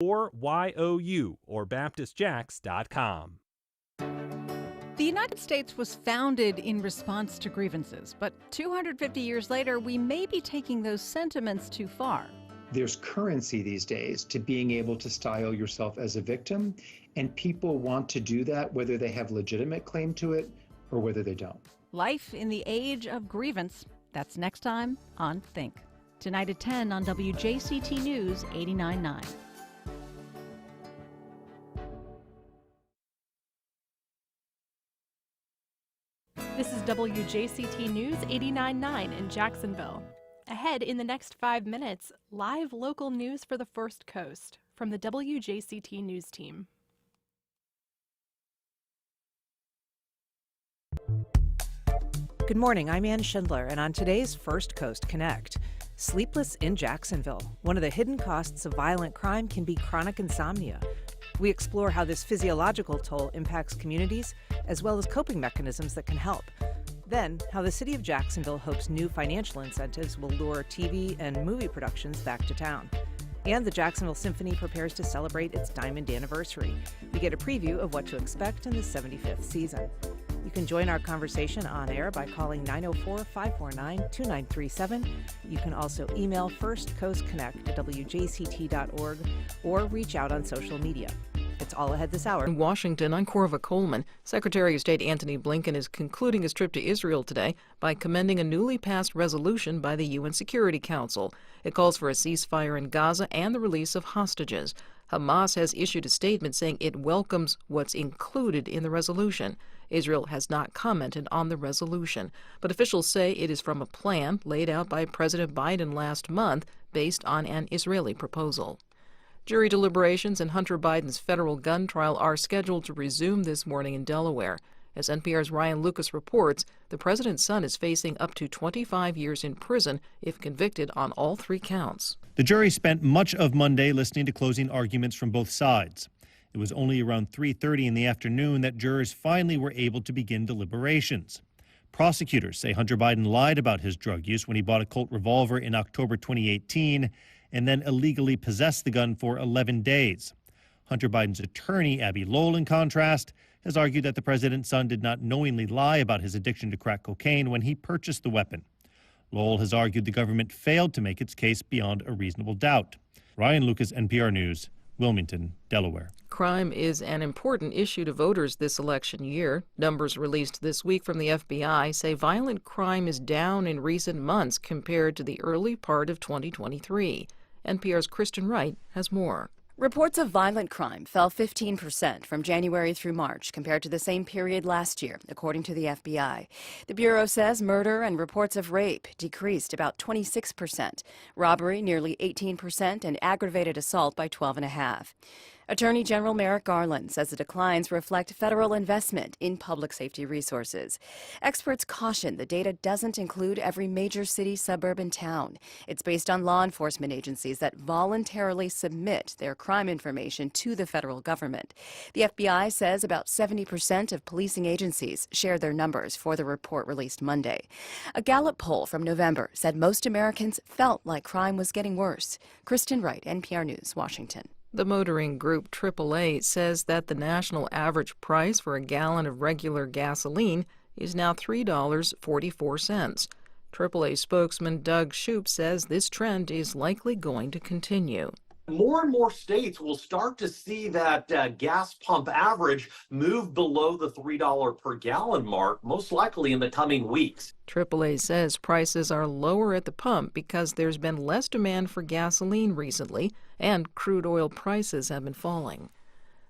or YOU or BaptistJax.com. The United States was founded in response to grievances, but 250 years later, we may be taking those sentiments too far. There's currency these days to being able to style yourself as a victim, and people want to do that whether they have legitimate claim to it or whether they don't. Life in the age of grievance. That's next time on Think. Tonight at 10 on WJCT News 89.9. This is WJCT News 89.9 in Jacksonville. Ahead in the next 5 minutes, live local news for the First Coast from the WJCT News team. Good morning, I'm Ann Schindler, and on today's First Coast Connect, sleepless in Jacksonville. One of the hidden costs of violent crime can be chronic insomnia. We explore how this physiological toll impacts communities, as well as coping mechanisms that can help. Then, how the city of Jacksonville hopes new financial incentives will lure TV and movie productions back to town. And the Jacksonville Symphony prepares to celebrate its diamond anniversary. We get a preview of what to expect in the 75th season. You can join our conversation on air by calling 904-549-2937. You can also email firstcoastconnect@wjct.org or reach out on social media. It's all ahead this hour. In Washington, I'm Corva Coleman. Secretary of State Antony Blinken is concluding his trip to Israel today by commending a newly passed resolution by the UN Security Council. It calls for a ceasefire in Gaza and the release of hostages. Hamas has issued a statement saying it welcomes what's included in the resolution. Israel has not commented on the resolution, but officials say it is from a plan laid out by President Biden last month based on an Israeli proposal. Jury deliberations in Hunter Biden's federal gun trial are scheduled to resume this morning in Delaware. As NPR's Ryan Lucas reports, the president's son is facing up to 25 years in prison if convicted on all 3 counts. The jury spent much of Monday listening to closing arguments from both sides. It was only around 3:30 in the afternoon that jurors finally were able to begin deliberations. Prosecutors say Hunter Biden lied about his drug use when he bought a Colt revolver in October 2018 and then illegally possessed the gun for 11 days. Hunter Biden's attorney, Abby Lowell, in contrast, has argued that the president's son did not knowingly lie about his addiction to crack cocaine when he purchased the weapon. Lowell has argued the government failed to make its case beyond a reasonable doubt. Ryan Lucas, NPR News, Wilmington, Delaware. Crime is an important issue to voters this election year. Numbers released this week from the FBI say violent crime is down in recent months compared to the early part of 2023. NPR's Kristen Wright has more. Reports of violent crime fell 15% from January through March compared to the same period last year, according to the FBI. The Bureau says murder and reports of rape decreased about 26%, robbery nearly 18%, and aggravated assault by 12.5%. Attorney General Merrick Garland says the declines reflect federal investment in public safety resources. Experts caution the data doesn't include every major city, suburb, and town. It's based on law enforcement agencies that voluntarily submit their crime information to the federal government. The FBI says about 70% of policing agencies shared their numbers for the report released Monday. A Gallup poll from November said most Americans felt like crime was getting worse. Kristen Wright, NPR News, Washington. The motoring group AAA says that the national average price for a gallon of regular gasoline is now $3.44. AAA spokesman Doug Shoup says this trend is likely going to continue. More and more states will start to see that gas pump average move below the $3 per gallon mark, most likely in the coming weeks. AAA says prices are lower at the pump because there's been less demand for gasoline recently, and crude oil prices have been falling.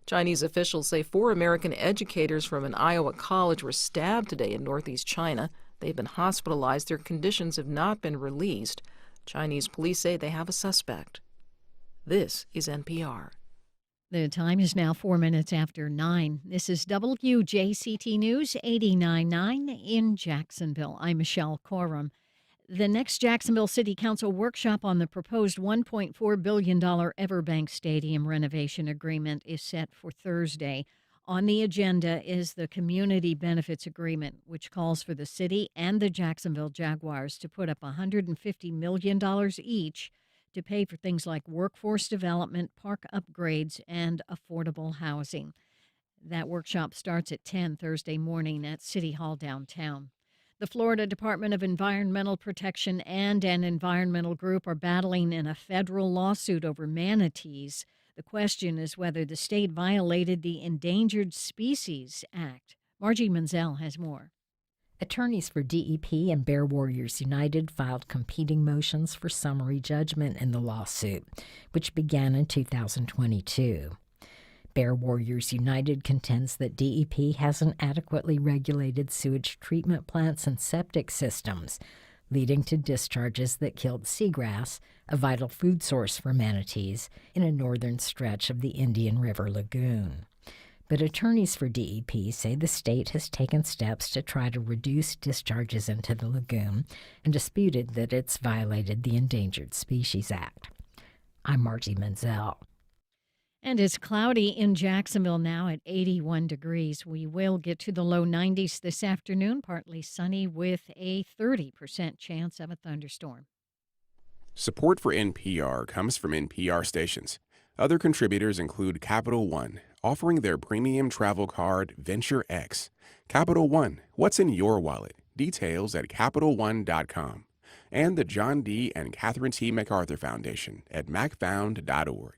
Chinese officials say 4 American educators from an Iowa college were stabbed today in northeast China. They've been hospitalized. Their conditions have not been released. Chinese police say they have a suspect. This is NPR. The time is now 4 minutes after 9. This is WJCT News 89.9 in Jacksonville. I'm Michelle Corum. The next Jacksonville City Council workshop on the proposed $1.4 billion Everbank Stadium renovation agreement is set for Thursday. On the agenda is the Community Benefits Agreement, which calls for the city and the Jacksonville Jaguars to put up $150 million each to pay for things like workforce development, park upgrades, and affordable housing. That workshop starts at 10 Thursday morning at City Hall downtown. The Florida Department of Environmental Protection and an environmental group are battling in a federal lawsuit over manatees. The question is whether the state violated the Endangered Species Act. Margie Menzel has more. Attorneys for DEP and Bear Warriors United filed competing motions for summary judgment in the lawsuit, which began in 2022. Bear Warriors United contends that DEP hasn't adequately regulated sewage treatment plants and septic systems, leading to discharges that killed seagrass, a vital food source for manatees, in a northern stretch of the Indian River Lagoon. But attorneys for DEP say the state has taken steps to try to reduce discharges into the lagoon and disputed that it's violated the Endangered Species Act. I'm Margie Menzel. And it's cloudy in Jacksonville now at 81 degrees. We will get to the low 90s this afternoon, partly sunny with a 30% chance of a thunderstorm. Support for NPR comes from NPR stations. Other contributors include Capital One, offering their premium travel card, Venture X. Capital One, what's in your wallet? Details at CapitalOne.com. And the John D. and Catherine T. MacArthur Foundation at macfound.org.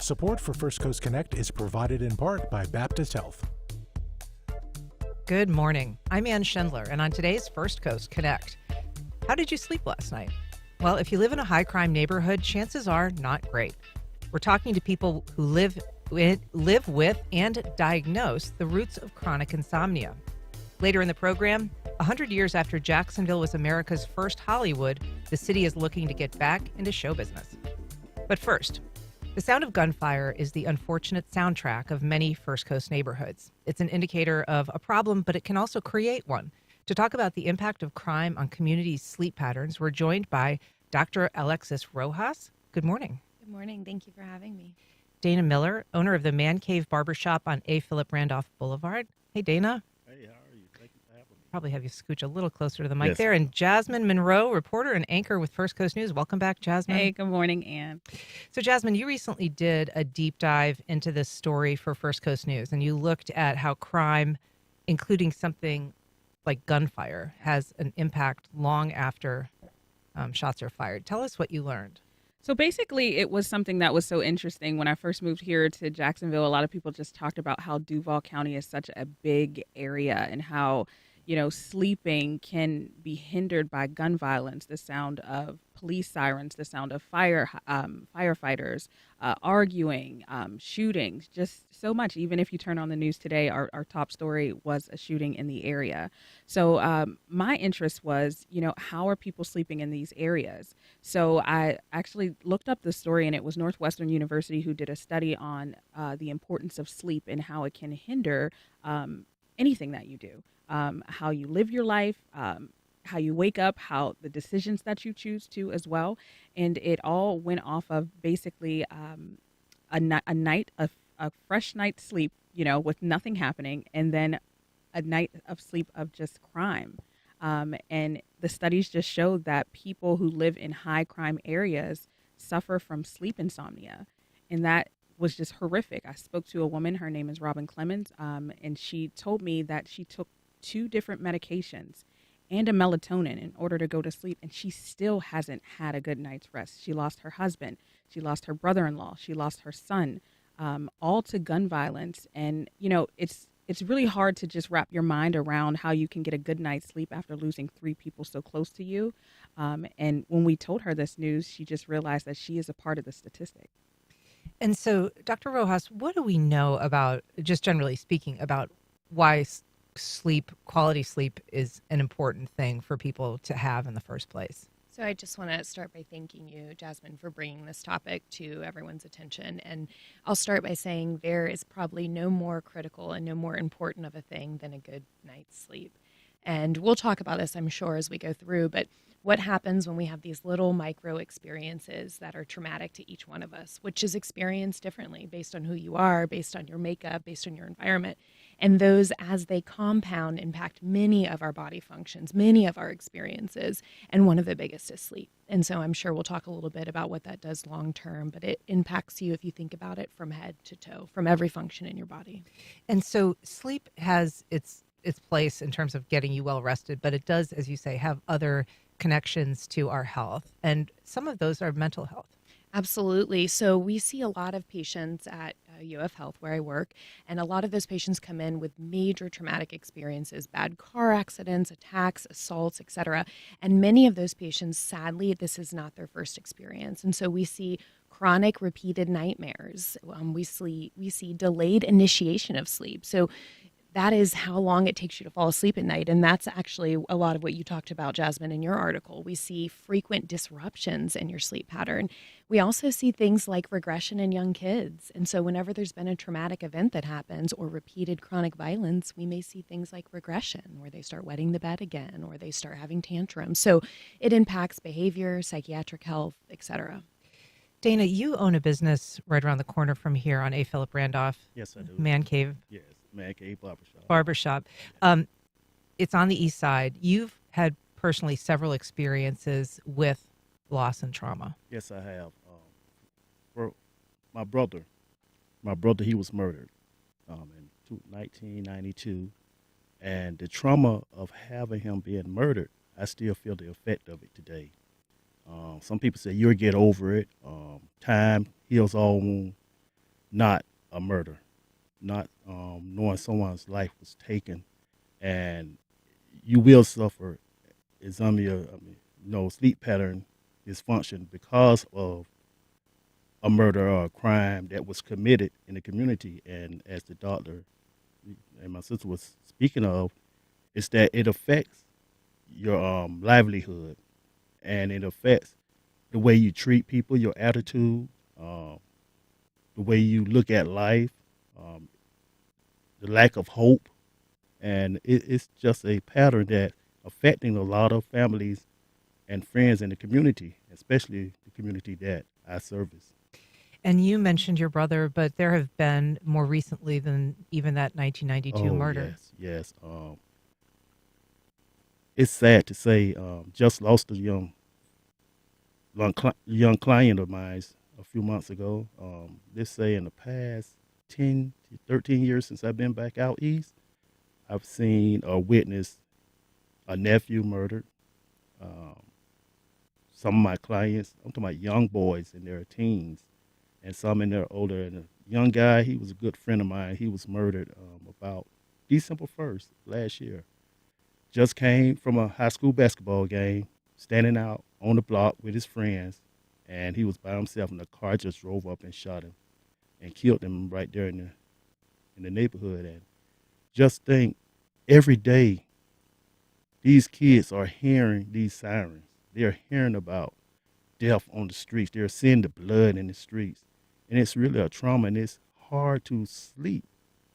Support for First Coast Connect is provided in part by Baptist Health. Good morning. I'm Ann Schindler, and on today's First Coast Connect, how did you sleep last night? Well, if you live in a high-crime neighborhood, chances are not great. We're talking to people who live with and diagnose the roots of chronic insomnia. Later in the program, 100 years after Jacksonville was America's first Hollywood, the city is looking to get back into show business. But first, the sound of gunfire is the unfortunate soundtrack of many First Coast neighborhoods. It's an indicator of a problem, but it can also create one. To talk about the impact of crime on communities' sleep patterns, we're joined by Dr. Alexis Rojas. Good morning. Good morning. Thank you for having me. Dana Miller, owner of the Man Cave Barbershop on A. Philip Randolph Boulevard. Hey, Dana. Hey, how are you? Thank you for having me. Probably have you scooch a little closer to the mic Yes. there. And Jasmine Monroe, reporter and anchor with First Coast News. Welcome back, Jasmine. Hey, good morning, Ann. So, Jasmine, you recently did a deep dive into this story for First Coast News, and you looked at how crime, including something like gunfire, has an impact long after shots are fired. Tell us what you learned. So basically, it was something that was so interesting. When I first moved here to Jacksonville, a lot of people just talked about how Duval County is such a big area and how, sleeping can be hindered by gun violence, the sound of police sirens, the sound of firefighters arguing, shootings, just so much. Even if you turn on the news today, our top story was a shooting in the area. So my interest was, how are people sleeping in these areas? So I actually looked up the story, and it was Northwestern University who did a study on the importance of sleep and how it can hinder anything that you do, how you live your life, how you wake up, how the decisions that you choose to as well. And it all went off of basically a fresh night's sleep, with nothing happening, and then a night of sleep of just crime. And the studies just showed that people who live in high crime areas suffer from sleep insomnia. And that was just horrific. I spoke to a woman, her name is Robin Clemens, and she told me that she took 2 different medications and a melatonin in order to go to sleep, and she still hasn't had a good night's rest. She lost her husband, she lost her brother-in-law, she lost her son, all to gun violence. And it's really hard to just wrap your mind around how you can get a good night's sleep after losing 3 people so close to you. And when we told her this news, she just realized that she is a part of the statistic. And so, Dr. Rojas, what do we know about, just generally speaking, about why quality sleep is an important thing for people to have in the first place? So I just want to start by thanking you, Jasmine, for bringing this topic to everyone's attention. And I'll start by saying there is probably no more critical and no more important of a thing than a good night's sleep. And we'll talk about this, I'm sure, as we go through. But what happens when we have these little micro experiences that are traumatic to each one of us, which is experienced differently based on who you are, based on your makeup, based on your environment. And those, as they compound, impact many of our body functions, many of our experiences. And one of the biggest is sleep. And so I'm sure we'll talk a little bit about what that does long term, but it impacts you if you think about it from head to toe, from every function in your body. And so sleep has its place in terms of getting you well rested, but it does, as you say, have other connections to our health. And some of those are mental health. Absolutely. So we see a lot of patients at UF Health where I work, and a lot of those patients come in with major traumatic experiences, bad car accidents, attacks, assaults, etc. And many of those patients, sadly, this is not their first experience. And so we see chronic repeated nightmares. We see delayed initiation of sleep. So that is how long it takes you to fall asleep at night. And that's actually a lot of what you talked about, Jasmine, in your article. We see frequent disruptions in your sleep pattern. We also see things like regression in young kids. And so whenever there's been a traumatic event that happens or repeated chronic violence, we may see things like regression, where they start wetting the bed again, or they start having tantrums. So it impacts behavior, psychiatric health, etc. Dana, you own a business right around the corner from here on A. Philip Randolph. Yes, I do. Man Cave. Yes, Man Cave Barbershop. Barbershop. It's on the east side. You've had personally several experiences with loss and trauma. Yes, I have. For my brother, he was murdered in 1992, and the trauma of having him being murdered, I still feel the effect of it today. Some people say you'll get over it. Time heals all wounds. Not a murder. Not knowing someone's life was taken, and you will suffer insomnia, sleep pattern dysfunction because of a murder or a crime that was committed in the community. And as the doctor and my sister was speaking of, it's that it affects your livelihood, and it affects the way you treat people, your attitude, the way you look at life, the lack of hope. And it's just a pattern that affecting a lot of families and friends in the community, especially the community that I service. And you mentioned your brother, but there have been more recently than even that 1992 murder. Yes. It's sad to say, just lost a young client of mine a few months ago. Let's say in the past 10 to 13 years since I've been back out east, I've seen or witnessed a nephew murdered. Some of my clients, I'm talking about young boys in their teens, and some in their older. And a young guy, he was a good friend of mine. He was murdered about December 1st last year. Just came from a high school basketball game, standing out on the block with his friends, and he was by himself, and the car just drove up and shot him and killed him right there in the neighborhood. And just think, every day, these kids are hearing these sirens. They're hearing about death on the streets. They're seeing the blood in the streets. And it's really a trauma, and it's hard to sleep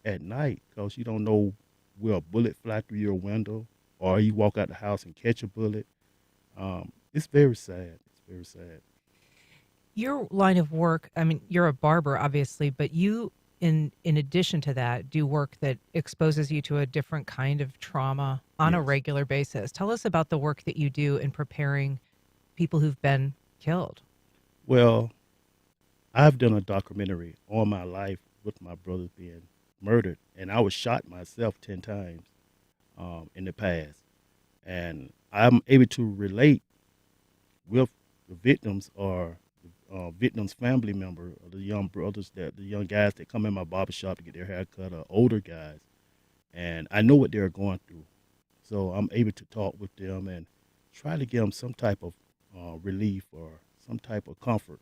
at night because you don't know, will a bullet fly through your window, or you walk out the house and catch a bullet. It's very sad. It's very sad. Your line of work, I mean, you're a barber, obviously, but you, in addition to that, do work that exposes you to a different kind of trauma on a regular basis. Tell us about the work that you do in preparing people who've been killed. Well, I've done a documentary on my life with my brother being murdered, and I was shot myself 10 times in the past. And I'm able to relate with the victims or victims' family member, or the young brothers, the young guys that come in my barbershop to get their hair cut, or older guys. And I know what they're going through. So I'm able to talk with them and try to give them some type of relief or some type of comfort,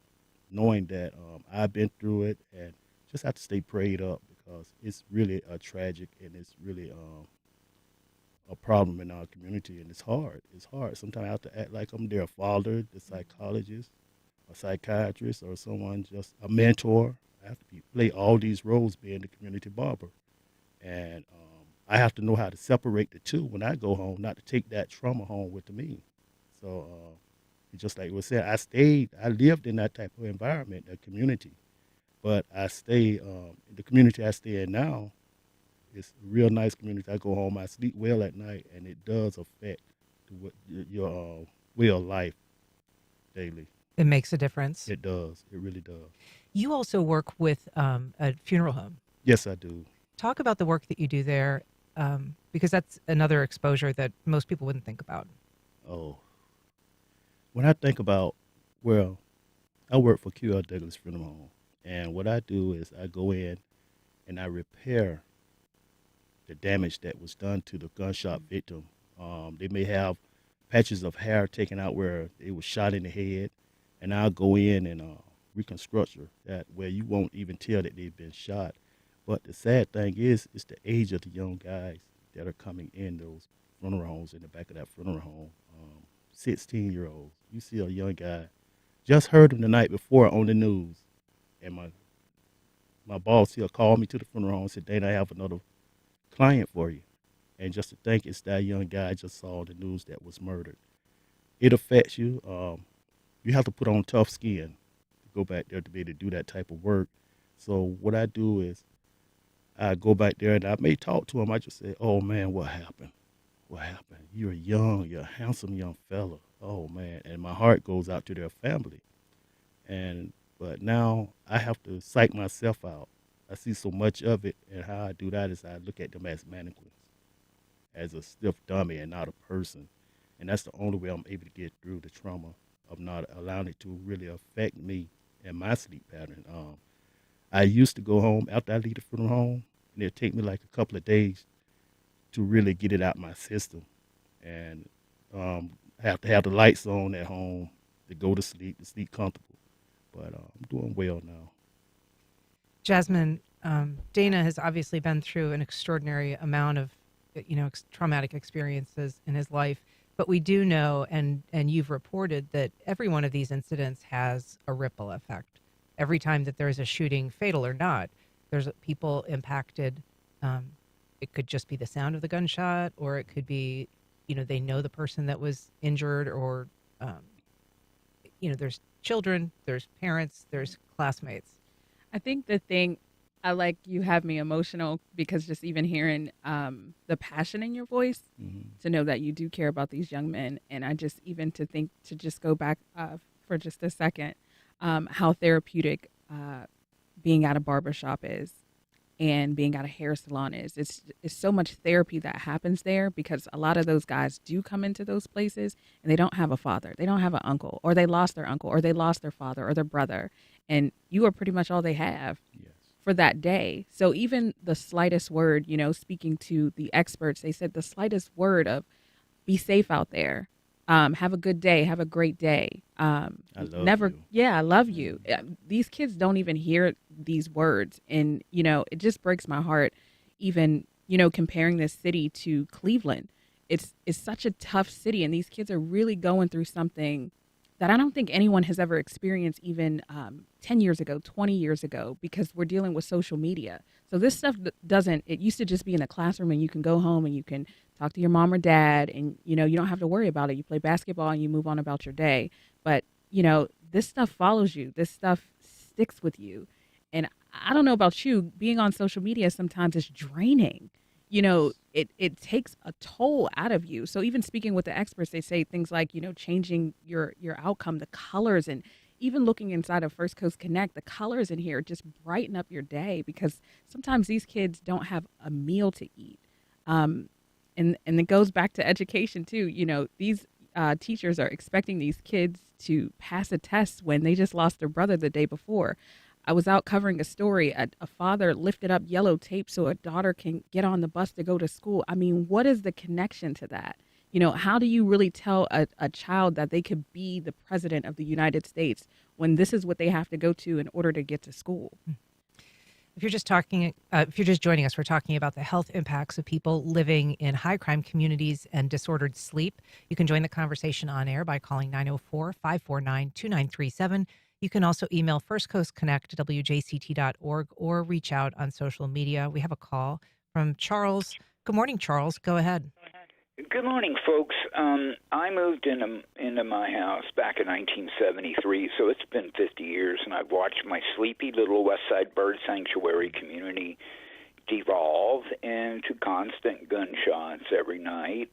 knowing that I've been through it, and just have to stay prayed up because it's really tragic, and it's really a problem in our community, and it's hard. It's hard. Sometimes I have to act like I'm their father, the psychologist, a psychiatrist, or someone, just a mentor. I have to play all these roles being the community barber. And I have to know how to separate the two when I go home, not to take that trauma home with me. So just like was said, I lived in that type of environment, that community. But I stay, the community I stay in now is a real nice community. I go home, I sleep well at night, and it does affect your way of life daily. It makes a difference. It does. It really does. You also work with a funeral home. Yes, I do. Talk about the work that you do there, because that's another exposure that most people wouldn't think about. Oh, when I think about, well, I work for QL Douglas Funeral Home, and what I do is I go in and I repair the damage that was done to the gunshot victim. They may have patches of hair taken out where they was shot in the head, and I'll go in and reconstruct that where you won't even tell that they've been shot. But the sad thing is, it's the age of the young guys that are coming in those funeral homes, in the back of that funeral home. 16-year-olds. You see a young guy, just heard him the night before on the news, and my boss, he'll call me to the funeral home and say, Dana, I have another client for you. And just to think it's that young guy I just saw the news that was murdered. It affects you. You have to put on tough skin to go back there to be able to do that type of work. So what I do is I go back there and I may talk to him. I just say, oh, man, what happened? What happened? You're a handsome young fella. Oh, man. And my heart goes out to their family. But now I have to psych myself out. I see so much of it, and how I do that is I look at them as mannequins, as a stiff dummy and not a person. And that's the only way I'm able to get through the trauma of not allowing it to really affect me and my sleep pattern. I used to go home after I leave the funeral home, and it'd take me like a couple of days to really get it out my system. And have to have the lights on at home to go to sleep comfortable. But I'm doing well now. Jasmine, Dana has obviously been through an extraordinary amount of, traumatic experiences in his life. But we do know, and you've reported, that every one of these incidents has a ripple effect. Every time that there's a shooting, fatal or not, there's people impacted. It could just be the sound of the gunshot, or it could be, they know the person that was injured, or, there's children, there's parents, there's classmates. I think the thing, I like you have me emotional because just even hearing the passion in your voice, to know that you do care about these young men. And I just even to think to just go back for just a second, how therapeutic being at a barbershop is and being at a hair salon is. It's so much therapy that happens there because a lot of those guys do come into those places and they don't have a father, they don't have an uncle, or they lost their uncle, or they lost their father or their brother. And you are pretty much all they have for that day. So even the slightest word, speaking to the experts, they said the slightest word of be safe out there. Have a good day. Have a great day. I love you. Yeah, I love you. These kids don't even hear these words. And, it just breaks my heart even, comparing this city to Cleveland. It's such a tough city. And these kids are really going through something that I don't think anyone has ever experienced even 10 years ago, 20 years ago, because we're dealing with social media. So this stuff it used to just be in a classroom and you can go home and you can talk to your mom or dad and, you don't have to worry about it. You play basketball and you move on about your day. But, this stuff follows you. This stuff sticks with you. And I don't know about you, being on social media sometimes is draining. It takes a toll out of you. So even speaking with the experts, they say things like, changing your outcome, the colors, and even looking inside of First Coast Connect, the colors in here just brighten up your day because sometimes these kids don't have a meal to eat. And it goes back to education too. These teachers are expecting these kids to pass a test when they just lost their brother the day before. I was out covering a story. A father lifted up yellow tape so a daughter can get on the bus to go to school. I mean, what is the connection to that? How do you really tell a child that they could be the president of the United States when this is what they have to go to in order to get to school? If you're just joining us, we're talking about the health impacts of people living in high crime communities and disordered sleep. You can join the conversation on air by calling 904-549-2937. You can also email firstcoastconnect@wjct.org or reach out on social media. We have a call from Charles. Good morning, Charles. Go ahead. Good morning, folks. I moved into my house back in 1973, so it's been 50 years, and I've watched my sleepy little Westside Bird Sanctuary community devolve into constant gunshots every night.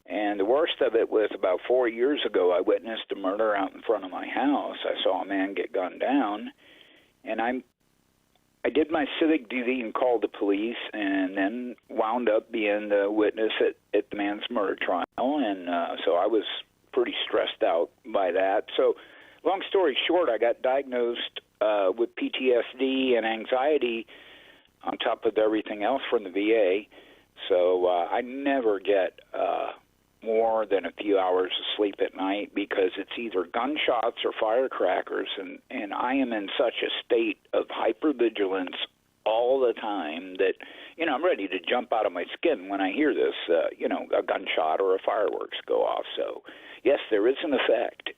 And the worst of it was about 4 years ago, I witnessed a murder out in front of my house. I saw a man get gunned down, and I did my civic duty and called the police, and then wound up being the witness at the man's murder trial, and so I was pretty stressed out by that. So long story short, I got diagnosed with PTSD and anxiety on top of everything else from the VA, so I never get more than a few hours of sleep at night because it's either gunshots or firecrackers, and I am in such a state of hypervigilance all the time that, I'm ready to jump out of my skin when I hear this, a gunshot or a fireworks go off. So, yes, there is an effect,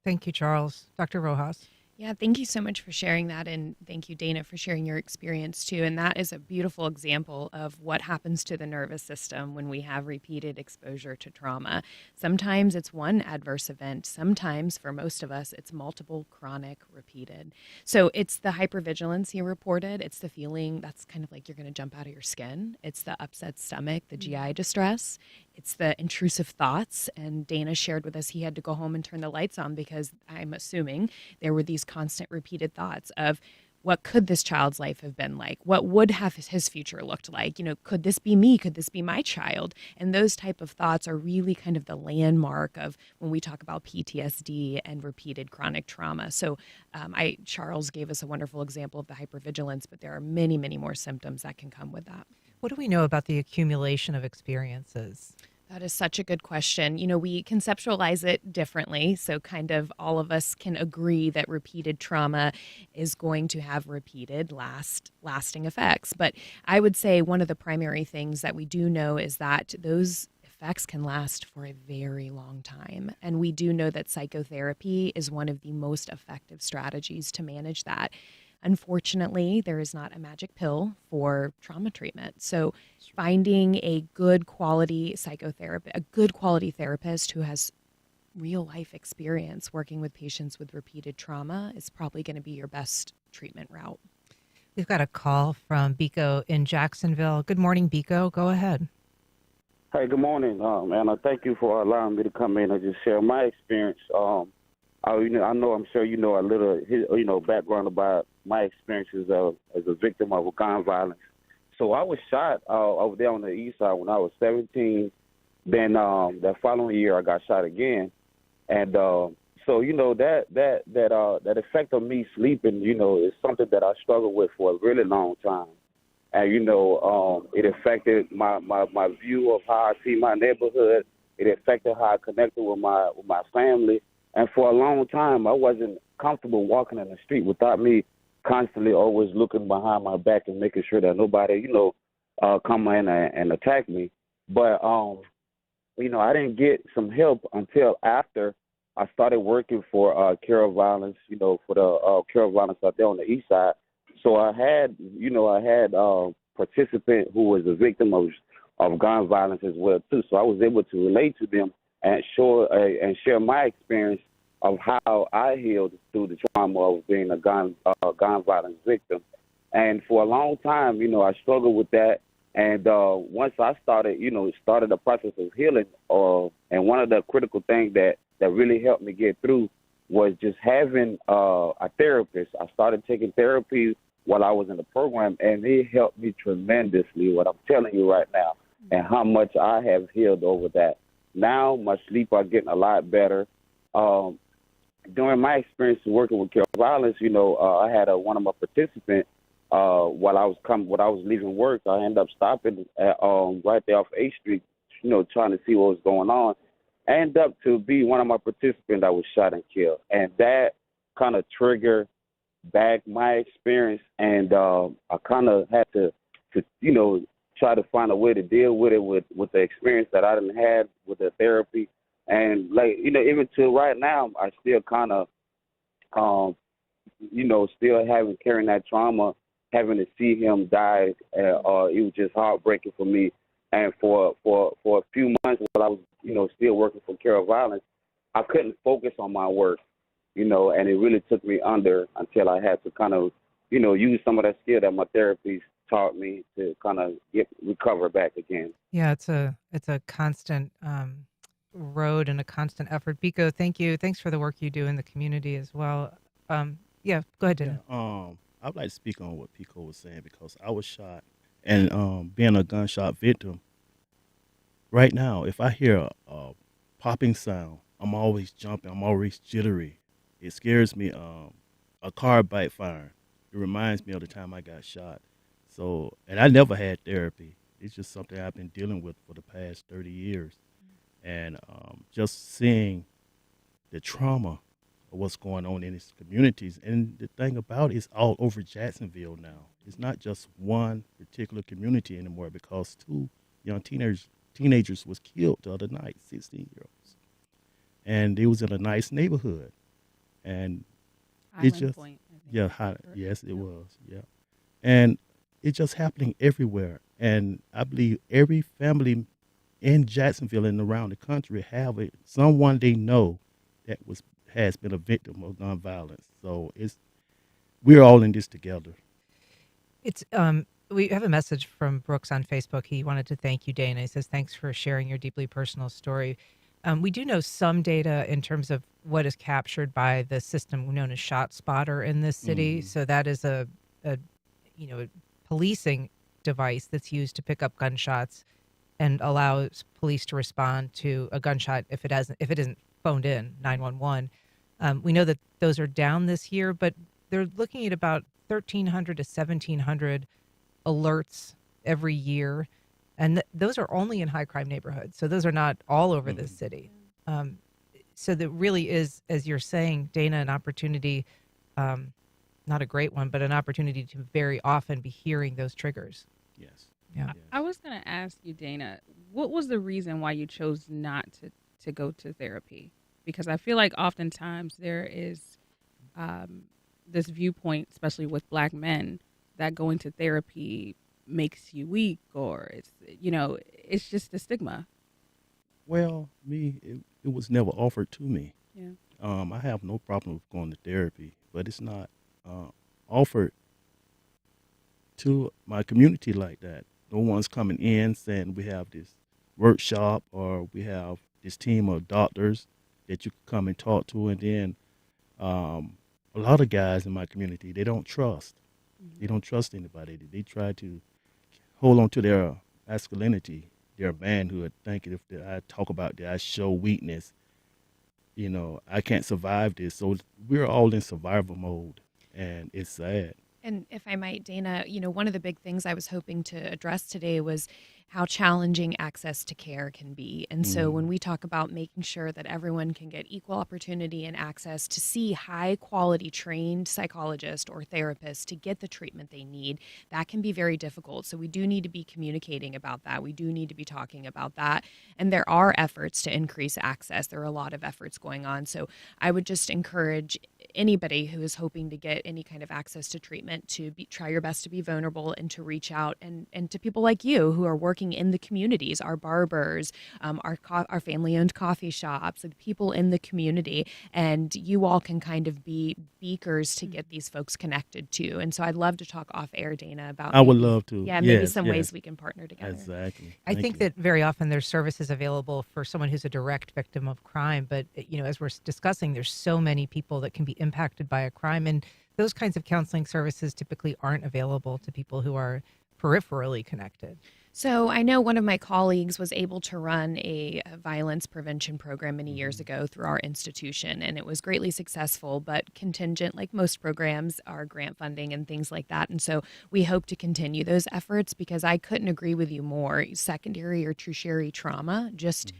Thank you, Charles. Dr. Rojas. Yeah, thank you so much for sharing that. And thank you, Dana, for sharing your experience too. And that is a beautiful example of what happens to the nervous system when we have repeated exposure to trauma. Sometimes it's one adverse event. Sometimes, for most of us, it's multiple, chronic, repeated. So it's the hypervigilance you reported. It's the feeling that's kind of like you're going to jump out of your skin. It's the upset stomach, the GI distress. It's the intrusive thoughts. And Dana shared with us he had to go home and turn the lights on because I'm assuming there were these constant repeated thoughts of what could this child's life have been like? What would have his future looked like? Could this be me? Could this be my child? And those type of thoughts are really kind of the landmark of when we talk about PTSD and repeated chronic trauma. So Charles gave us a wonderful example of the hypervigilance, but there are many, many more symptoms that can come with that. What do we know about the accumulation of experiences? That is such a good question. We conceptualize it differently. So kind of all of us can agree that repeated trauma is going to have repeated lasting effects. But I would say one of the primary things that we do know is that those effects can last for a very long time. And we do know that psychotherapy is one of the most effective strategies to manage that. Unfortunately, there is not a magic pill for trauma treatment. So finding a good quality psychotherapist, a good quality therapist who has real life experience working with patients with repeated trauma is probably going to be your best treatment route. We've got a call from Biko in Jacksonville. Good morning, Biko. Go ahead. Hey, good morning, and thank you for allowing me to come in and just share my experience. I'm sure you know a little, background about my experiences as a victim of gun violence. So I was shot over there on the east side when I was 17. Then that following year I got shot again, and so that effect of me sleeping, is something that I struggled with for a really long time, and it affected my view of how I see my neighborhood. It affected how I connected with my family. And for a long time, I wasn't comfortable walking in the street without me constantly always looking behind my back and making sure that nobody, come in and attack me. But, I didn't get some help until after I started working for Care of Violence, for the Care of Violence out there on the east side. So I had a participant who was a victim of gun violence as well, too. So I was able to relate to them and share my experience of how I healed through the trauma of being a gun violence victim. And for a long time, I struggled with that. And once I started the process of healing, and one of the critical things that really helped me get through was just having a therapist. I started taking therapy while I was in the program, and it helped me tremendously, what I'm telling you right now, and how much I have healed over that. Now my sleep are getting a lot better. During my experience working with Care of Violence, I had one of my participants while I was leaving work. I ended up stopping at, right there off 8th Street, trying to see what was going on. I ended up to be one of my participants that was shot and killed, and that kind of triggered back my experience, and I kind of had to try to find a way to deal with it with the experience that I didn't have with the therapy. And even till right now, I still kind of, still carrying that trauma, having to see him die. It was just heartbreaking for me. And for a few months while I was, still working for Care of Violence, I couldn't focus on my work, and it really took me under until I had to kind of, use some of that skill that my therapist taught me to kind of recover back again. Yeah, it's a constant road and a constant effort. Biko, thank you. Thanks for the work you do in the community as well. Yeah, go ahead, Dana. I'd like to speak on what Pico was saying because I was shot, and being a gunshot victim. Right now, if I hear a popping sound, I'm always jumping. I'm always jittery. It scares me. A car backfiring. It reminds me of the time I got shot. So, and I never had therapy. It's just something I've been dealing with for the past 30 years. And just seeing the trauma of what's going on in these communities. And the thing about it is all over Jacksonville now. It's not just one particular community anymore because two young teenagers was killed the other night, 16-year-olds. And it was in a nice neighborhood. And it just, Point, yes, it was, yeah. And it's just happening everywhere. And I believe every family in Jacksonville and around the country have someone they know that has been a victim of gun violence. So we're all in this together. It's we have a message from Brooks on Facebook. He wanted to thank you, Dana. He says, thanks for sharing your deeply personal story. We do know some data in terms of what is captured by the system known as ShotSpotter in this city. So that is a policing device that's used to pick up gunshots and allows police to respond to a gunshot if it isn't phoned in 911. We know that those are down this year, but they're looking at about 1,300 to 1,700 alerts every year. And those are only in high crime neighborhoods. So those are not all over the city. So that really is, as you're saying, Dana, an opportunity, not a great one, but an opportunity to very often be hearing those triggers. Yes. Yeah. I was going to ask you, Dana, what was the reason why you chose not to go to therapy? Because I feel like oftentimes there is this viewpoint, especially with Black men, that going to therapy makes you weak, or it's just a stigma. Well, it was never offered to me. Yeah. I have no problem with going to therapy, but it's not offered to my community like that. No one's coming in saying we have this workshop or we have this team of doctors that you can come and talk to. And then a lot of guys in my community, they don't trust. Mm-hmm. They don't trust anybody. They try to hold on to their masculinity, their manhood, thinking if I talk about that, I show weakness, I can't survive this. So we're all in survival mode, and it's sad. And if I might, Dana, one of the big things I was hoping to address today was how challenging access to care can be. And so when we talk about making sure that everyone can get equal opportunity and access to see high quality trained psychologist or therapist to get the treatment they need, that can be very difficult. So we do need to be communicating about that. We do need to be talking about that. And there are efforts to increase access. There are a lot of efforts going on. So I would just encourage anybody who is hoping to get any kind of access to treatment to try your best to be vulnerable and to reach out and to people like you who are working in the communities, our barbers, our family-owned coffee shops, like people in the community, and you all can kind of be beacons to get these folks connected to. And so I'd love to talk off air, Dana, about I would love to. Yeah, maybe some ways we can partner together. Exactly. I think that very often there's services available for someone who's a direct victim of crime. But, as we're discussing, there's so many people that can be impacted by a crime. And those kinds of counseling services typically aren't available to people who are peripherally connected. So I know one of my colleagues was able to run a violence prevention program many years ago through our institution, and it was greatly successful, but contingent, like most programs, are grant funding and things like that. And so we hope to continue those efforts because I couldn't agree with you more. Secondary or tertiary trauma, just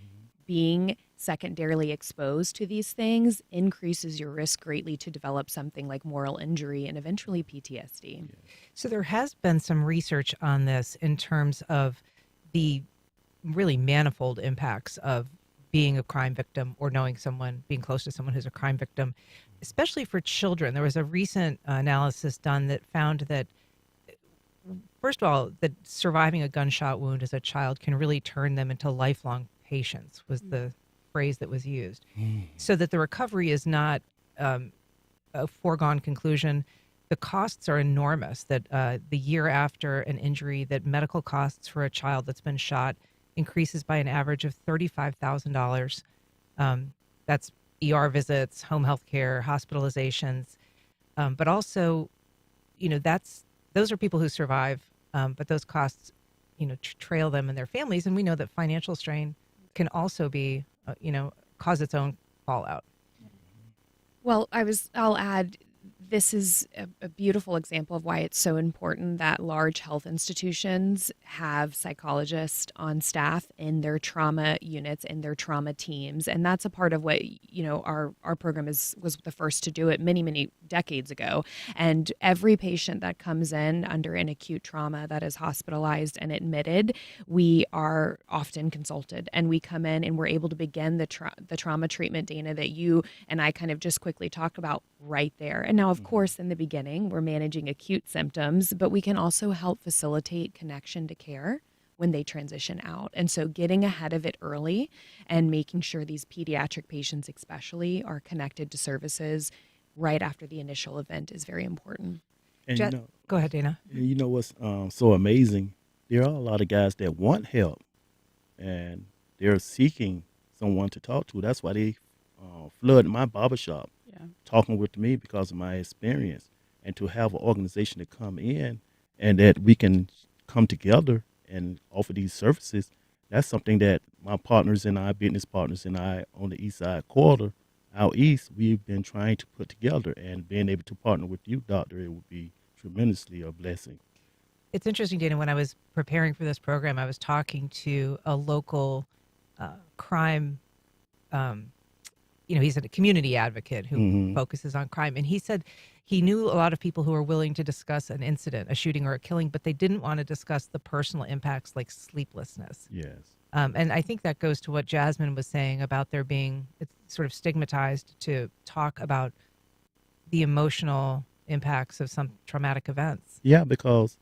being secondarily exposed to these things increases your risk greatly to develop something like moral injury and eventually PTSD. So there has been some research on this in terms of the really manifold impacts of being a crime victim or knowing someone, being close to someone who's a crime victim, especially for children. There was a recent analysis done that found that first of all, that surviving a gunshot wound as a child can really turn them into lifelong patients, was the phrase that was used. So that the recovery is not a foregone conclusion. The costs are enormous, that the year after an injury, that medical costs for a child that's been shot increases by an average of $35,000. That's ER visits, home health care, hospitalizations. But also, those are people who survive, but those costs, trail them and their families. And we know that financial strain can also be, cause its own fallout. Well, I'll add, this is a beautiful example of why it's so important that large health institutions have psychologists on staff in their trauma units, in their trauma teams. And that's a part of what, our program was the first to do it many decades ago. And every patient that comes in under an acute trauma that is hospitalized and admitted, we are often consulted, and we come in and we're able to begin the trauma treatment, Dana, that you and I kind of just quickly talked about right there. And now, of course, in the beginning, we're managing acute symptoms, but we can also help facilitate connection to care when they transition out. And so getting ahead of it early and making sure these pediatric patients especially are connected to services right after the initial event is very important. And go ahead, Dana. And you know what's so amazing? There are a lot of guys that want help, and they're seeking someone to talk to. That's why they flood my barbershop, talking with me because of my experience. And to have an organization to come in and that we can come together and offer these services, that's something that my partners and I, business partners and I on the East Side Quarter, out east, we've been trying to put together, and being able to partner with you, Doctor, it would be tremendously a blessing. It's interesting, Dana, when I was preparing for this program, I was talking to a local crime, he's a community advocate who focuses on crime. And he said he knew a lot of people who were willing to discuss an incident, a shooting or a killing, but they didn't want to discuss the personal impacts like sleeplessness. Yes. And I think that goes to what Jasmine was saying about there being, it's sort of stigmatized to talk about the emotional impacts of some traumatic events. Yeah, because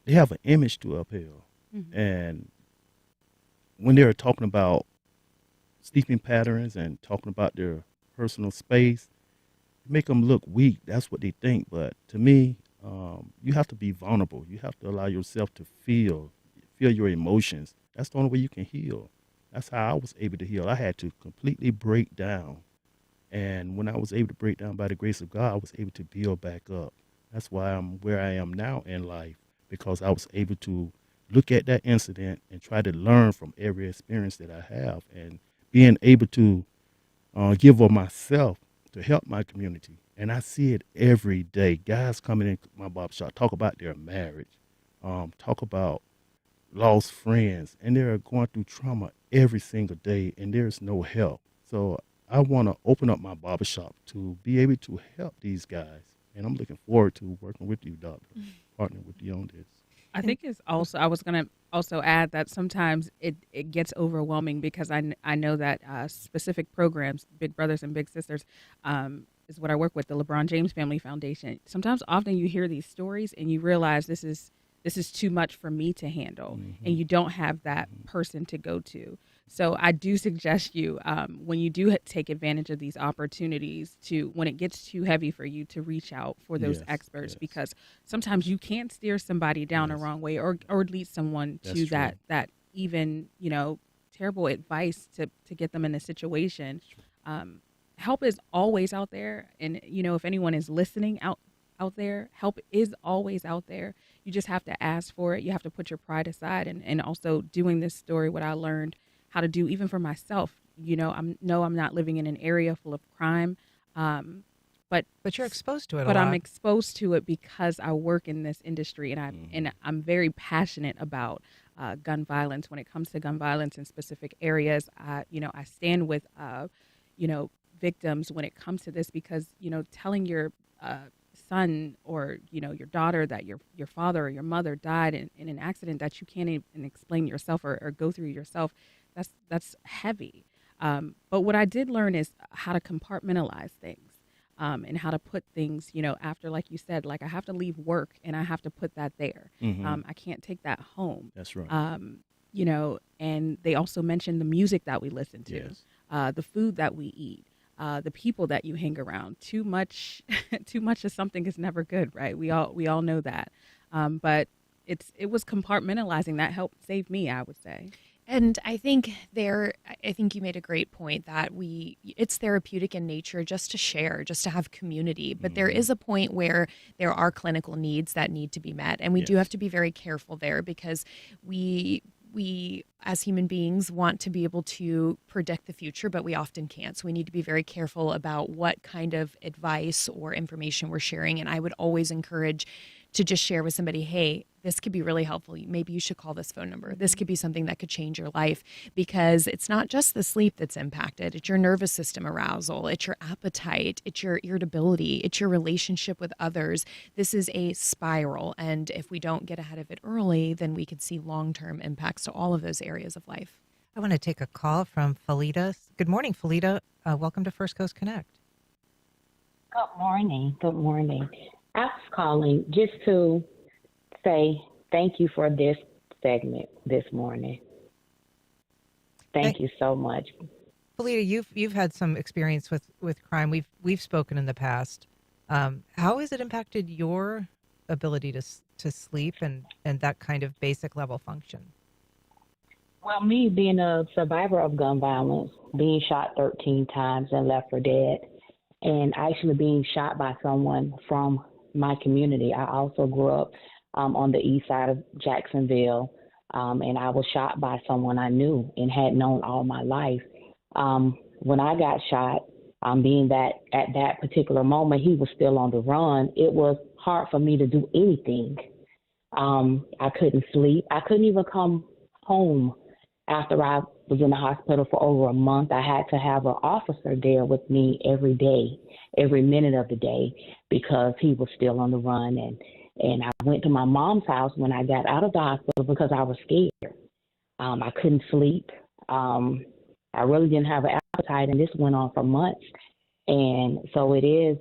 they have an image to uphold. And when they're talking about sleeping patterns and talking about their personal space, make them look weak. That's what they think. But to me, you have to be vulnerable. You have to allow yourself to feel your emotions. That's the only way you can heal. That's how I was able to heal. I had to completely break down. And when I was able to break down by the grace of God, I was able to build back up. That's why I'm where I am now in life, because I was able to look at that incident and try to learn from every experience that I have, and being able to give of myself to help my community. And I see it every day. Guys coming in my barbershop talk about their marriage, talk about lost friends, and they're going through trauma every single day, and there's no help. So I want to open up my barbershop to be able to help these guys. And I'm looking forward to working with you, Doctor, partnering with you on this. I think it's also, I was going to also add that sometimes it gets overwhelming, because I know that specific programs, Big Brothers and Big Sisters, is what I work with, the LeBron James Family Foundation. Often you hear these stories and you realize this is too much for me to handle, and you don't have that person to go to. So I do suggest you, when you do take advantage of these opportunities, to, when it gets too heavy for you, to reach out for those experts, because sometimes you can't steer somebody down a wrong way, or lead someone to that even, terrible advice to get them in a situation. Help is always out there. And, if anyone is listening out there, help is always out there. You just have to ask for it. You have to put your pride aside. And also, doing this story, what I learned how to do, even for myself, I'm not living in an area full of crime, but you're exposed to it. But I'm exposed to it because I work in this industry, and I'm very passionate about gun violence. When it comes to gun violence in specific areas, I stand with victims when it comes to this, because telling your son or your daughter that your father or your mother died in an accident that you can't even explain yourself or go through yourself, that's heavy. But what I did learn is how to compartmentalize things. and how to put things, after, like you said, like I have to leave work and I have to put that there. I can't take that home. That's right. And they also mentioned the music that we listen to, Yes. the food that we eat, the people that you hang around. Too much, too much of something is never good, right? We all know that. But it was compartmentalizing that helped save me, I would say. And I think you made a great point that it's therapeutic in nature just to share, just to have community. But there is a point where there are clinical needs that need to be met. And we do have to be very careful there because we as human beings want to be able to predict the future, but we often can't. So we need to be very careful about what kind of advice or information we're sharing. And I would always encourage to just share with somebody, hey, this could be really helpful. Maybe you should call this phone number. This could be something that could change your life, because it's not just the sleep that's impacted. It's your nervous system arousal. It's your appetite. It's your irritability. It's your relationship with others. This is a spiral. And if we don't get ahead of it early, then we could see long-term impacts to all of those areas of life. I want to take a call from Felita. Good morning, Felita. Welcome to First Coast Connect. Good morning. Good morning. I was calling just to say thank you for this segment this morning. Thank you so much. Felita, you've had some experience with crime. We've spoken in the past. How has it impacted your ability to sleep and that kind of basic level function? Well, me being a survivor of gun violence, being shot 13 times and left for dead, and actually being shot by someone from my community. I also grew up on the east side of Jacksonville, and I was shot by someone I knew and had known all my life. When I got shot, being that at that particular moment he was still on the run, it was hard for me to do anything. I couldn't sleep. I couldn't even come home after I was in the hospital for over a month. I had to have an officer there with me every day, every minute of the day, because he was still on the run. And I went to my mom's house when I got out of the hospital because I was scared. I couldn't sleep. I really didn't have an appetite, and this went on for months. And so it is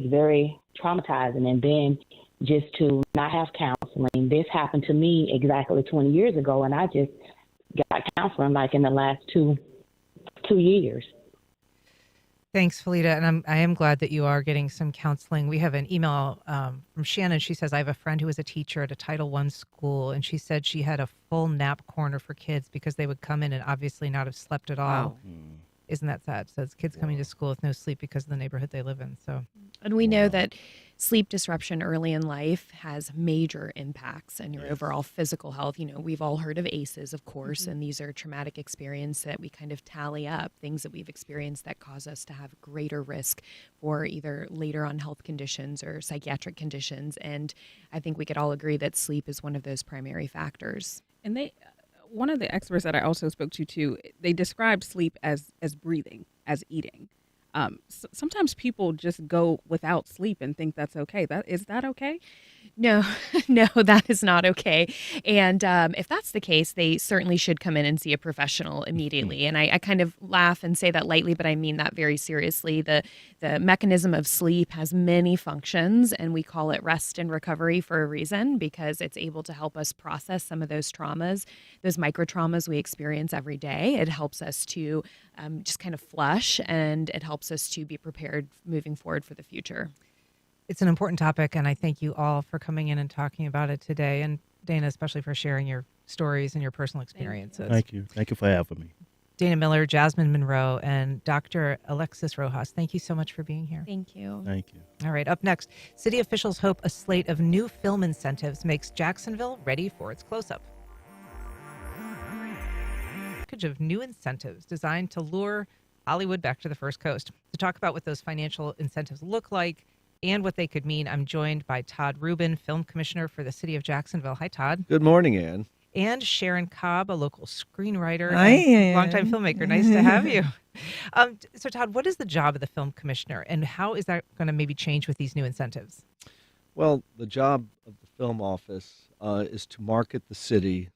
very traumatizing. And then just to not have counseling. This happened to me exactly 20 years ago, and I just got counseling like in the last two years. Thanks, Felita. And I am glad that you are getting some counseling. We have an email from Shannon. She says, I have a friend who was a teacher at a Title I school, and she said she had a full nap corner for kids because they would come in and obviously not have slept at all. Wow. Isn't that sad? Says kids coming to school with no sleep because of the neighborhood they live in. So, and we know that sleep disruption early in life has major impacts on your overall physical health. We've all heard of ACEs, of course, and these are traumatic experiences that we kind of tally up, things that we've experienced that cause us to have greater risk for either later on health conditions or psychiatric conditions. And I think we could all agree that sleep is one of those primary factors. And one of the experts that I also spoke to too, they described sleep as breathing, as eating. Sometimes people just go without sleep and think that's okay. Is that okay? No, that is not okay. And if that's the case, they certainly should come in and see a professional immediately. And I kind of laugh and say that lightly, but I mean that very seriously. The mechanism of sleep has many functions, and we call it rest and recovery for a reason, because it's able to help us process some of those traumas, those micro traumas we experience every day. It helps us to just kind of flush, and it helps us to be prepared moving forward for the future. It's an important topic, and I thank you all for coming in and talking about it today, and Dana, especially for sharing your stories and your personal experiences. Thank you. Thank you for having me. Dana Miller, Jasmine Monroe, and Dr. Alexis Rojas, thank you so much for being here. Thank you. Thank you. All right, up next, city officials hope a slate of new film incentives makes Jacksonville ready for its close-up. Package of new incentives designed to lure Hollywood back to the First Coast. To talk about what those financial incentives look like and what they could mean, I'm joined by Todd Rubin, Film Commissioner for the City of Jacksonville. Hi, Todd. Good morning, Ann. And Sharon Cobb, a local screenwriter Hi, and longtime filmmaker. Nice to have you. So, Todd, what is the job of the Film Commissioner, and how is that going to maybe change with these new incentives? Well, the job of the film office is to market the city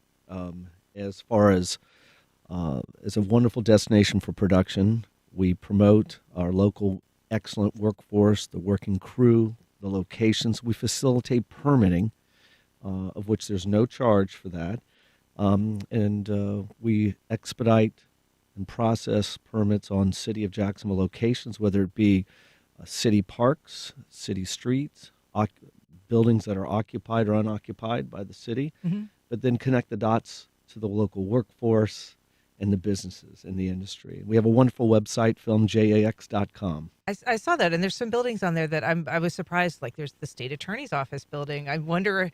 as far as a wonderful destination for production. We promote our local excellent workforce, the working crew, the locations. We facilitate permitting, of which there's no charge for that. And we expedite and process permits on City of Jacksonville locations, whether it be city parks, city streets, buildings that are occupied or unoccupied by the city, but then connect the dots to the local workforce and the businesses in the industry. We have a wonderful website, filmjax.com. I saw that, and there's some buildings on there that I was surprised. Like there's the state attorney's office building. I wonder,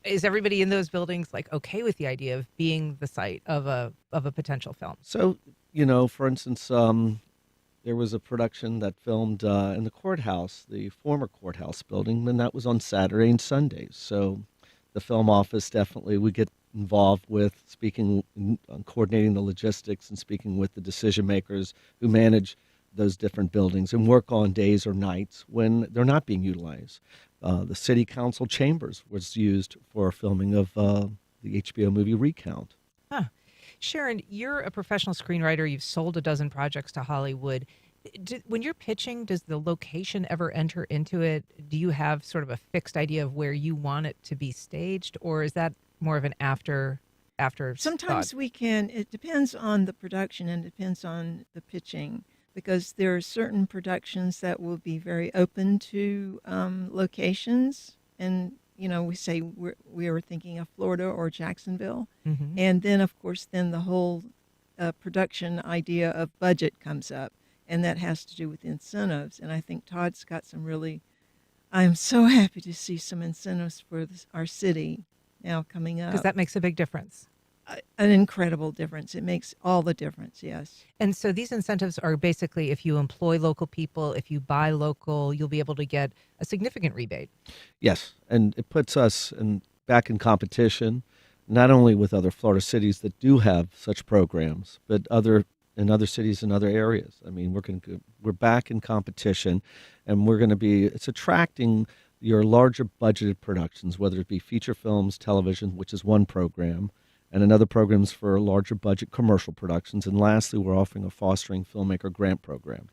is everybody in those buildings like okay with the idea of being the site of a potential film? So, for instance, there was a production that filmed in the courthouse, the former courthouse building, and that was on Saturday and Sundays. So the film office definitely would get involved with coordinating the logistics and speaking with the decision makers who manage those different buildings and work on days or nights when they're not being utilized. The city council chambers was used for filming of the HBO movie Recount. Huh. Sharon, you're a professional screenwriter. You've sold a dozen projects to Hollywood. When you're pitching, does the location ever enter into it? Do you have sort of a fixed idea of where you want it to be staged, or is that more of an after Sometimes thought? we can. It depends on the production and depends on the pitching, because there are certain productions that will be very open to locations, and we say we are thinking of Florida or Jacksonville, and then of course the whole production idea of budget comes up, and that has to do with incentives. And I think Todd's got some really. I'm so happy to see some incentives for our city now coming up, Because that makes a big difference. An incredible difference. It makes all the difference, yes. And so these incentives are basically if you employ local people, if you buy local, you'll be able to get a significant rebate. Yes, and it puts us back in competition, not only with other Florida cities that do have such programs, but in other cities in other areas. I mean, we're back in competition, and it's attracting your larger budgeted productions, whether it be feature films, television, which is one program, and another program's for larger budget commercial productions. And lastly, we're offering a fostering filmmaker grant program.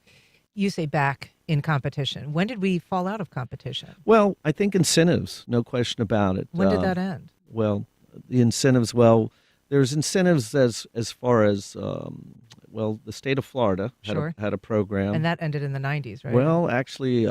You say back in competition. When did we fall out of competition? Well, I think incentives, no question about it. When did that end? Well, the incentives, there's incentives as far as, the state of Florida had a program. And that ended in the 90s, right? Well, actually,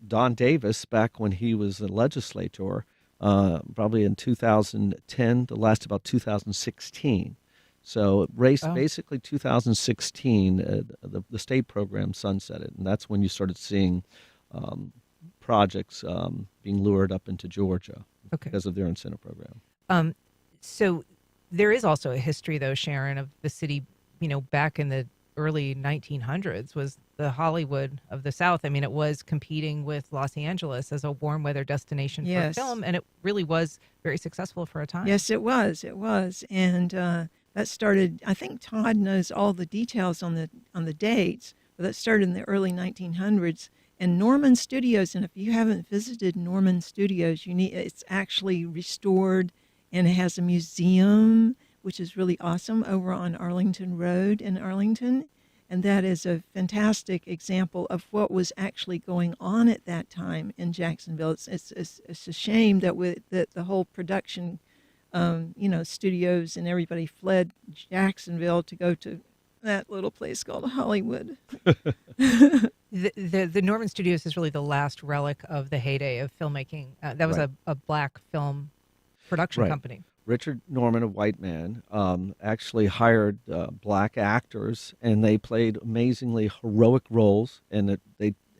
Don Davis, back when he was a legislator, probably in 2010 to last about 2016. So basically 2016, the state program sunsetted, and that's when you started seeing projects being lured up into Georgia because of their incentive program. So there is also a history, though, Sharon, of the city, back in the early 1900s was the Hollywood of the South. I mean, it was competing with Los Angeles as a warm weather destination for film, and it really was very successful for a time. Yes, it was. It was. And that started, I think Todd knows all the details on the dates, but that started in the early 1900s. And Norman Studios, and if you haven't visited Norman Studios, it's actually restored, and it has a museum, which is really awesome, over on Arlington Road in Arlington. And that is a fantastic example of what was actually going on at that time in Jacksonville. It's a shame that the whole production, studios and everybody fled Jacksonville to go to that little place called Hollywood. The Norman Studios is really the last relic of the heyday of filmmaking. That was a black film production company. Richard Norman, a white man, actually hired black actors, and they played amazingly heroic roles. And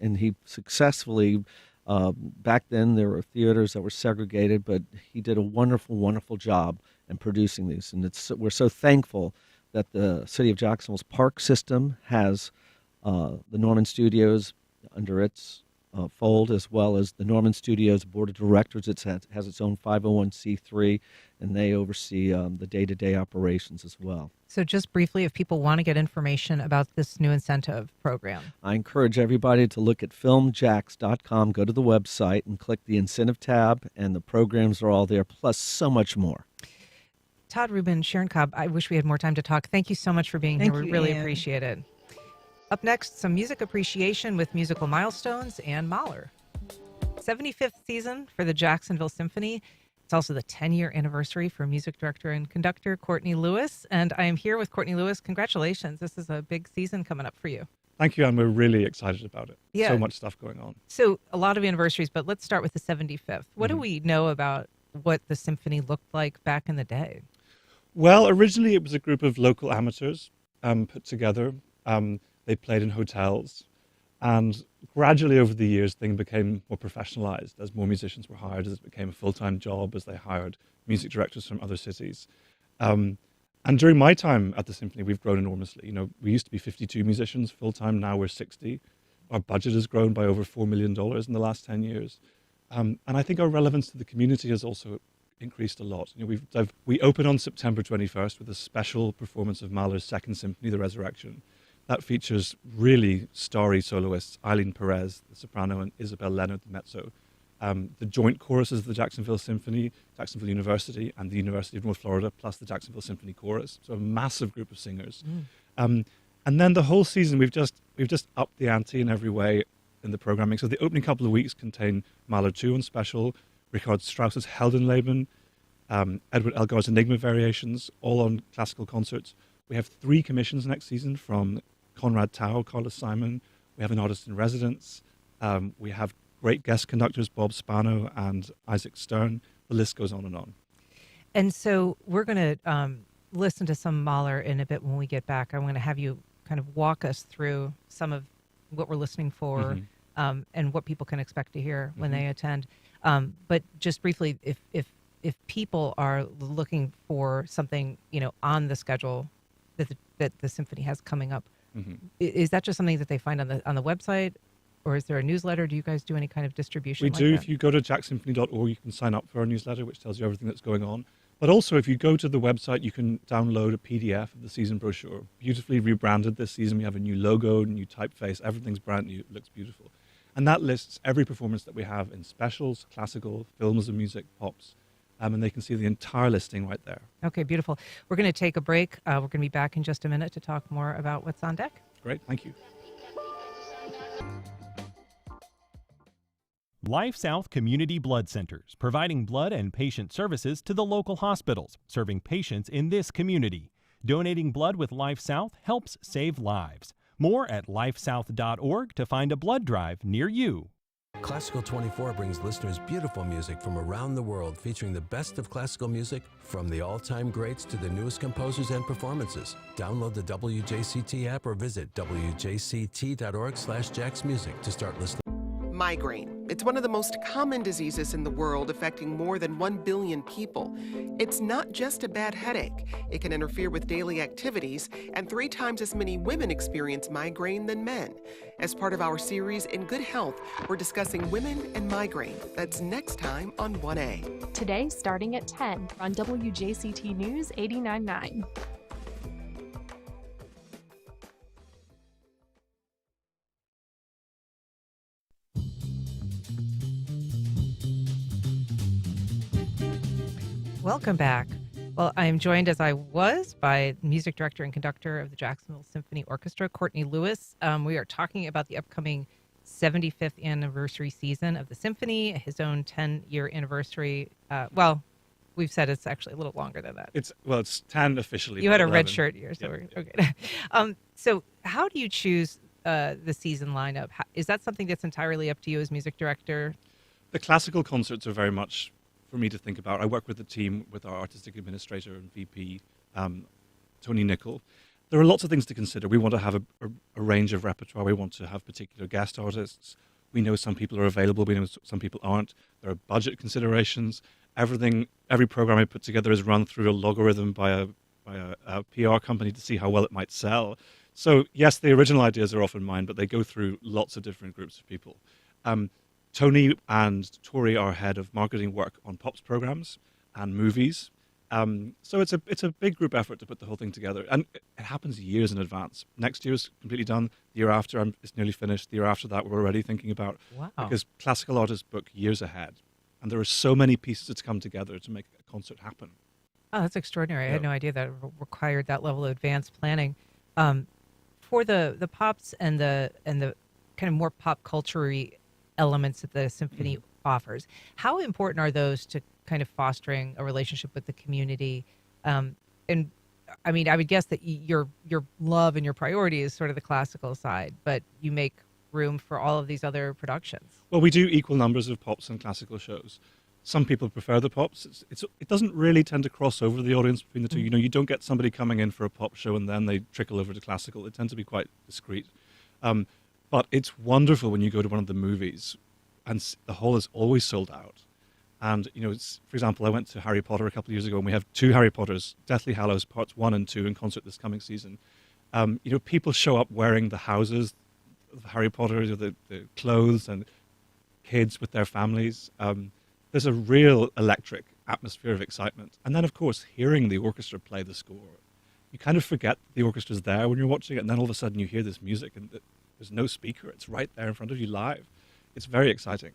he successfully. Back then, there were theaters that were segregated, but he did a wonderful, wonderful job in producing these. And we're so thankful that the city of Jacksonville's park system has the Norman Studios under its fold, as well as the Norman Studios Board of Directors. It has its own 501c3, and they oversee the day-to-day operations as well. So just briefly, if people want to get information about this new incentive program. I encourage everybody to look at filmjax.com, go to the website, and click the incentive tab, and the programs are all there, plus so much more. Todd Rubin, Sharon Cobb, I wish we had more time to talk. Thank you so much for being here. We really appreciate it. Up next, some music appreciation with musical milestones and Mahler. 75th season for the Jacksonville Symphony. It's also the 10-year anniversary for music director and conductor Courtney Lewis. And I am here with Courtney Lewis. Congratulations. This is a big season coming up for you. Thank you, and we're really excited about it. Yeah. So much stuff going on. So a lot of anniversaries, but let's start with the 75th. What do we know about what the symphony looked like back in the day? Well, originally it was a group of local amateurs put together. They played in hotels. And gradually over the years, things became more professionalized as more musicians were hired, as it became a full-time job, as they hired music directors from other cities. And during my time at the Symphony, we've grown enormously. You know, we used to be 52 musicians full-time, now we're 60. Our budget has grown by over $4 million in the last 10 years. And I think our relevance to the community has also increased a lot. You know, we open on September 21st with a special performance of Mahler's Second Symphony, The Resurrection. That features really starry soloists, Eileen Perez, the soprano, and Isabel Leonard, the mezzo. The joint choruses of the Jacksonville Symphony, Jacksonville University, and the University of North Florida, plus the Jacksonville Symphony Chorus. So a massive group of singers. And then the whole season, we've just upped the ante in every way in the programming. So the opening couple of weeks contain Mahler 2 on special, Richard Strauss's Heldenleben, Edward Elgar's Enigma Variations, all on classical concerts. We have 3 commissions next season from Conrad Tao, Carlos Simon. We have an artist in residence. We have great guest conductors, Bob Spano and Isaac Stern. The list goes on and on. And so we're going to listen to some Mahler in a bit when we get back. I'm going to have you kind of walk us through some of what we're listening for and what people can expect to hear when they attend. But just briefly, if people are looking for something, you know, on the schedule that the symphony has coming up, is that just something that they find on the website, or is there a newsletter? Do you guys do any kind of distribution? We like do. that? If you go to jacksymphony.org, you can sign up for our newsletter, which tells you everything that's going on. But also, if you go to the website, you can download a PDF of the season brochure. Beautifully rebranded this season. We have a new logo, new typeface. Everything's brand new. It looks beautiful. And that lists every performance that we have in specials, classical, films and music, pops. And they can see the entire listing right there. Okay, beautiful. We're going to take a break. We're going to be back in just a minute to talk more about what's on deck. Great, thank you. Life South Community Blood Centers, providing blood and patient services to the local hospitals, serving patients in this community. Donating blood with Life South helps save lives. More at lifesouth.org to find a blood drive near you. Classical 24 brings listeners beautiful music from around the world, featuring the best of classical music, from the all-time greats to the newest composers and performances. Download the WJCT app or visit wjct.org/jacksmusic to start listening. Migraine. It's one of the most common diseases in the world, affecting more than 1 billion people. It's not just a bad headache. It can interfere with daily activities, and 3 times as many women experience migraine than men. As part of our series In Good Health, we're discussing women and migraine. That's next time on 1A. Today, starting at 10 on WJCT News 89.9. Welcome back. Well, I am joined, as I was, by music director and conductor of the Jacksonville Symphony Orchestra, Courtney Lewis. We are talking about the upcoming 75th anniversary season of the symphony, his own 10-year anniversary. Well, we've said it's actually a little longer than that. It's 10 officially. You had a 11. red shirt year, so we're okay. So how do you choose the season lineup? Is that something that's entirely up to you as music director? The classical concerts are very much for me to think about. I work with the team, with our artistic administrator and VP, Tony Nickel. There are lots of things to consider. We want to have a range of repertoire. We want to have particular guest artists. We know some people are available. We know some people aren't. There are budget considerations. Every program I put together is run through a logarithm by a PR company to see how well it might sell. So yes, the original ideas are often mine, but they go through lots of different groups of people. Tony and Tori are head of marketing work on Pops programs and movies. So it's a big group effort to put the whole thing together. And it happens years in advance. Next year is completely done. The year after, it's nearly finished. The year after that, we're already thinking about. Wow. Because classical artists book years ahead. And there are so many pieces to come together to make a concert happen. Oh, that's extraordinary. I had no idea that it required that level of advanced planning. for the pops and the kind of more pop culture-y elements that the symphony offers, how important are those to kind of fostering a relationship with the community? And I mean, I would guess that your love and your priority is sort of the classical side, but you make room for all of these other productions. Well, we do equal numbers of pops and classical shows. Some people prefer the pops. It doesn't really tend to cross over the audience between the two. You know, you don't get somebody coming in for a pop show and then they trickle over to classical. It tends to be quite discreet. But it's wonderful when you go to one of the movies and the hall is always sold out. And, you know, for example, I went to Harry Potter a couple of years ago and we have 2 Harry Potters, Deathly Hallows Parts 1 and 2 in concert this coming season. You know, people show up wearing the houses of Harry Potter, or the clothes, and kids with their families. There's a real electric atmosphere of excitement. And then, of course, hearing the orchestra play the score, you kind of forget the orchestra's there when you're watching it, and then all of a sudden you hear this music, and there's no speaker. It's right there in front of you live. It's very exciting.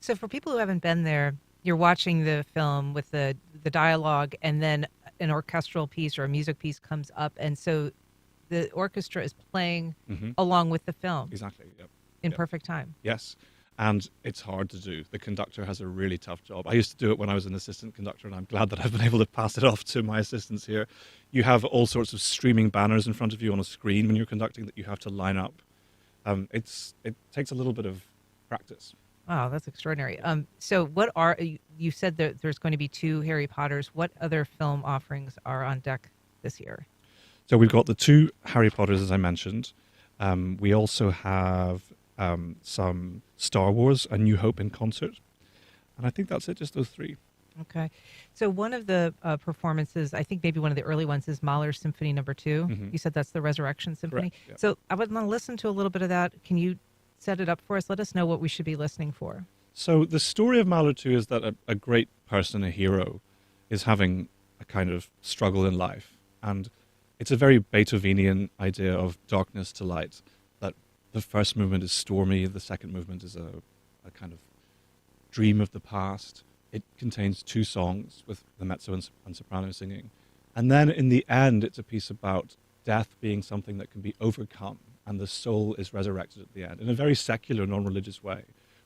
So for people who haven't been there, you're watching the film with the dialogue, and then an orchestral piece or a music piece comes up, and so the orchestra is playing along with the film. Exactly, yep. In perfect time. Yes. And it's hard to do. The conductor has a really tough job. I used to do it when I was an assistant conductor, and I'm glad that I've been able to pass it off to my assistants here. You have all sorts of streaming banners in front of you on a screen when you're conducting that you have to line up. It takes a little bit of practice. Wow, that's extraordinary. So you said that there's going to be 2 Harry Potters. What other film offerings are on deck this year? So we've got the 2 Harry Potters, as I mentioned. We also have some Star Wars, A New Hope in concert. And I think that's it, just those 3. Okay. So one of the performances, I think maybe one of the early ones, is Mahler's Symphony No. 2. You said that's the Resurrection Symphony. Correct, yeah. So I would want to listen to a little bit of that. Can you set it up for us? Let us know what we should be listening for. So the story of Mahler 2 is that a great person, a hero, is having a kind of struggle in life. And it's a very Beethovenian idea of darkness to light, that the first movement is stormy, the second movement is a kind of dream of the past. It contains 2 songs with the mezzo and soprano singing. And then in the end, it's a piece about death being something that can be overcome, and the soul is resurrected at the end in a very secular, non-religious way.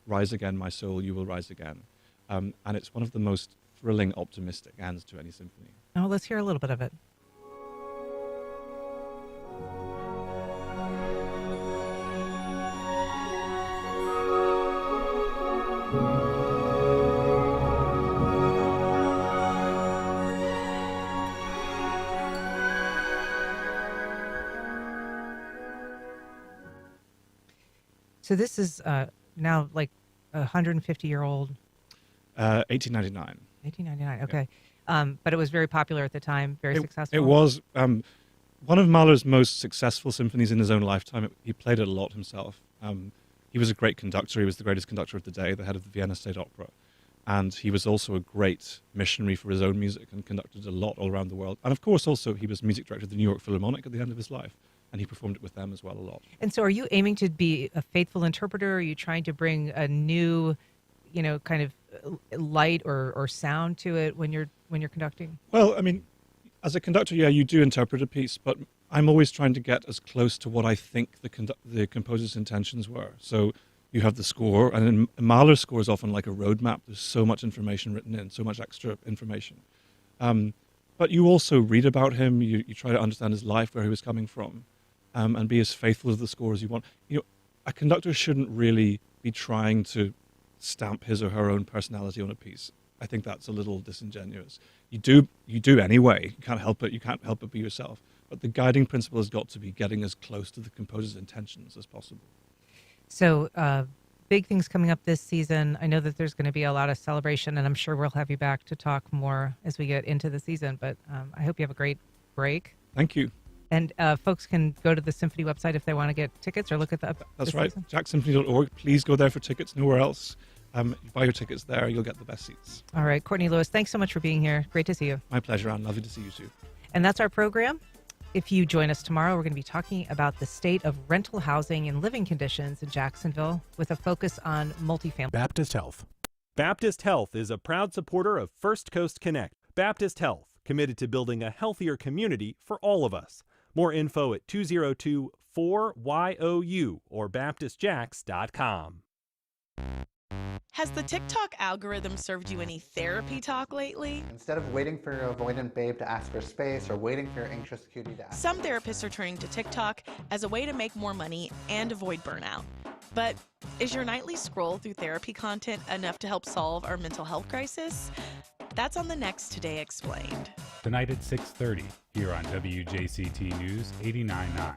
Rise again, my soul, you will rise again. And it's one of the most thrilling, optimistic ends to any symphony. Oh, let's hear a little bit of it. So this is now like 150-year-old. 1899. 1899. Okay, yeah. But it was very popular at the time. Very successful. It was one of Mahler's most successful symphonies in his own lifetime. He played it a lot himself. He was a great conductor. He was the greatest conductor of the day, the head of the Vienna State Opera, and he was also a great missionary for his own music and conducted a lot all around the world. And of course, also he was music director of the New York Philharmonic at the end of his life. And he performed it with them as well a lot. And so are you aiming to be a faithful interpreter? Are you trying to bring a new, kind of light or sound to it when you're conducting? Well, I mean, as a conductor, yeah, you do interpret a piece, but I'm always trying to get as close to what I think the composer's intentions were. So you have the score, and a Mahler's score is often like a roadmap. There's so much information written in, so much extra information. But you also read about him. You try to understand his life, where he was coming from. And be as faithful to the score as you want. A conductor shouldn't really be trying to stamp his or her own personality on a piece. I think that's a little disingenuous. You do anyway. You can't help it. You can't help but be yourself. But the guiding principle has got to be getting as close to the composer's intentions as possible. So, big things coming up this season. I know that there's going to be a lot of celebration, and I'm sure we'll have you back to talk more as we get into the season. But I hope you have a great break. Thank you. And folks can go to the Symphony website if they want to get tickets or look at That's right. JacksSymphony.org. Please go there for tickets. Nowhere else. You buy your tickets there. You'll get the best seats. All right. Courtney Lewis, thanks so much for being here. Great to see you. My pleasure, Anne. Lovely to see you too. And that's our program. If you join us tomorrow, we're going to be talking about the state of rental housing and living conditions in Jacksonville with a focus on multifamily. Baptist Health. Baptist Health is a proud supporter of First Coast Connect. Baptist Health, committed to building a healthier community for all of us. More info at 4YOU or BaptistJax.com. Has the TikTok algorithm served you any therapy talk lately? Instead of waiting for your avoidant babe to ask for space or waiting for your anxious cutie to ask. Some therapists are turning to TikTok as a way to make more money and avoid burnout. But is your nightly scroll through therapy content enough to help solve our mental health crisis? That's on the next Today Explained. Tonight at 6:30 here on WJCT News 89.9.